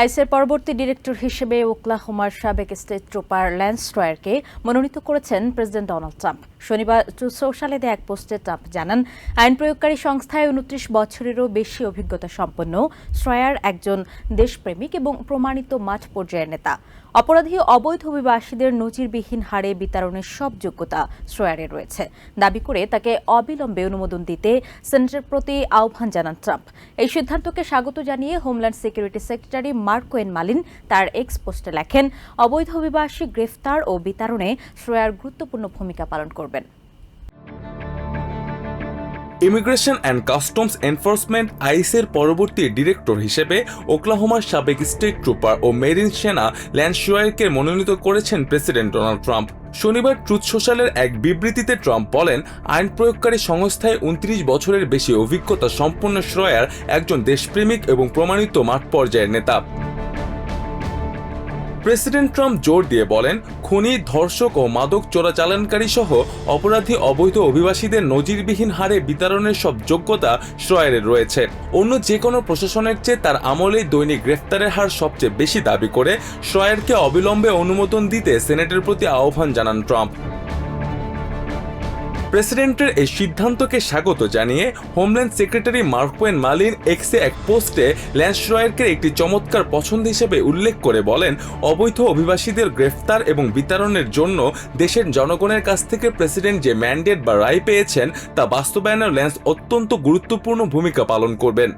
আইসের পরবর্তী ডিরেক্টর হিসেবে ওকলাহোমার সাবেক স্টেট ট্রুপার ল্যান্স স্ট্রয়ারকে মনোনীত করেছেন প্রেসিডেন্ট ডোনাল্ড ট্রাম্প। শনিবার সোশ্যালে দেয়া এক পোস্টে ট্রাম্প জানান, আইন প্রয়োগকারী সংস্থায় ২৯ বছরেরও বেশি অভিজ্ঞতা সম্পন্ন স্ট্রয়ার একজন দেশপ্রেমিক এবং প্রমাণিত মাঠ পর্যায়ের নেতা। অপরাধী অবৈধ অভিবাসীদের নজিরবিহীন হারে বিতরণের সব যোগ্যতা স্ট্রয়ারের রয়েছে দাবি করে তাকে অবিলম্বে অনুমোদন দিতে সেনেটের প্রতি আহ্বান জানান ট্রাম্প। এই সিদ্ধান্তকে স্বাগত জানিয়ে হোমল্যান্ড সিকিউরিটি সেক্রেটারি মার্কোয়েন মালিন তার এক্স পোস্টে লেখেন, অবৈধ অভিবাসী গ্রেফতার ও বিতরণে স্ট্রয়ার গুরুত্বপূর্ণ ভূমিকা পালন করবেন। ইমিগ্রেশন অ্যান্ড কাস্টমস এনফোর্সমেন্ট আইসের পরবর্তী ডিরেক্টর হিসেবে ওকলাহোমার সাবেক স্টেট ট্রুপার ও মেরিন সেনা ল্যান্স স্ট্রয়ারকে মনোনীত করেছেন প্রেসিডেন্ট ডোনাল্ড ট্রাম্প। শনিবার ট্রুথ সোশ্যালের এক বিবৃতিতে ট্রাম্প বলেন, আইন প্রয়োগকারী সংস্থায় ২৯ বছরের বেশি অভিজ্ঞতা সম্পন্ন স্ট্রয়ার একজন দেশপ্রেমিক এবং প্রমাণিত মাঠ পর্যায়ের নেতা। প্রেসিডেন্ট ট্রাম্প জোর দিয়ে বলেন, খুনি, ধর্ষক ও মাদক চোরাচালানকারী সহ অপরাধী অবৈধ অভিবাসীদের নজিরবিহীন হারে বিতরণের সব যোগ্যতা স্ট্রয়ারের রয়েছে। অন্য যে কোনো প্রশাসনের চেয়ে তার আমলেই দৈনিক গ্রেফতারের হার সবচেয়ে বেশি দাবি করে স্ট্রয়ারকে অবিলম্বে অনুমোদন দিতে সেনেটের প্রতি আহ্বান জানান ট্রাম্প। প্রেসিডেন্টের এই সিদ্ধান্তকে স্বাগত জানিয়ে হোমল্যান্ড সেক্রেটারি মার্কোয়েন মালিন এক্সে এক পোস্টে ল্যান্স স্ট্রয়ারকে একটি চমৎকার পছন্দ হিসেবে উল্লেখ করে বলেন, অবৈধ অভিবাসীদের গ্রেফতার এবং বিতরণের জন্য দেশের জনগণের কাছ থেকে প্রেসিডেন্ট যে ম্যান্ডেট বা রায় পেয়েছেন তা বাস্তবায়নে ল্যান্স অত্যন্ত গুরুত্বপূর্ণ ভূমিকা পালন করবেন।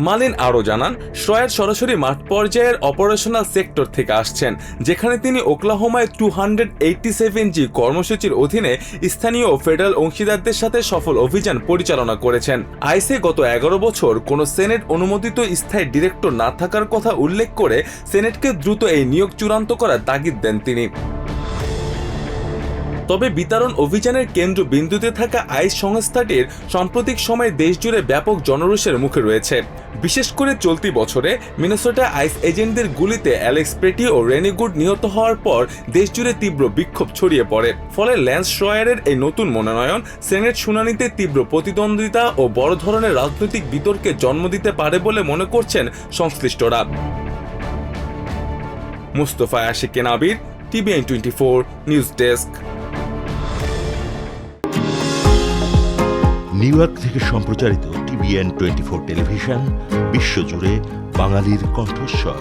মালিন আরও জানান, স্ট্রয়ার সরাসরি মাঠ পর্যায়ের অপারেশনাল সেক্টর থেকে আসছেন, যেখানে তিনি ওকলাহোমায় 287G কর্মসূচির অধীনে স্থানীয় ফেডারেল অংশীদারদের সাথে সফল অভিযান পরিচালনা করেছেন। আইসে গত 11 বছর কোনো সেনেট অনুমোদিত স্থায়ী ডিরেক্টর না থাকার কথা উল্লেখ করে সেনেটকে দ্রুত এই নিয়োগ চূড়ান্ত করার তাগিদ দেন তিনি। তবে বিতরণ অভিযানের কেন্দ্রবিন্দুতে থাকা আইস সংস্থাটির সাম্প্রতিক সময়ে দেশজুড়ে ব্যাপক জনরোষের মুখে রয়েছে। বিশেষ করে চলতি বছরে মিনেসোটা আইস এজেন্টদের গুলিতে অ্যালেক্স পেটি ও রেনি গুড নিহত হওয়ার পর দেশজুড়ে তীব্র বিক্ষোভ ছড়িয়ে পড়ে। ফলে ল্যান্স স্ট্রয়ারের এই নতুন মনোনয়ন সেনেট শুনানিতে তীব্র প্রতিদ্বন্দ্বিতা ও বড় ধরনের রাজনৈতিক বিতর্কে জন্ম দিতে পারে বলে মনে করছেন সংশ্লিষ্টরা। মুস্তফা আশিক নাবির, TVN 24 news desk. New York থেকে সম্প্রচারিত TVN 24 টেলিভিশন বিশ্বজুড়ে বাঙালির কণ্ঠস্বর।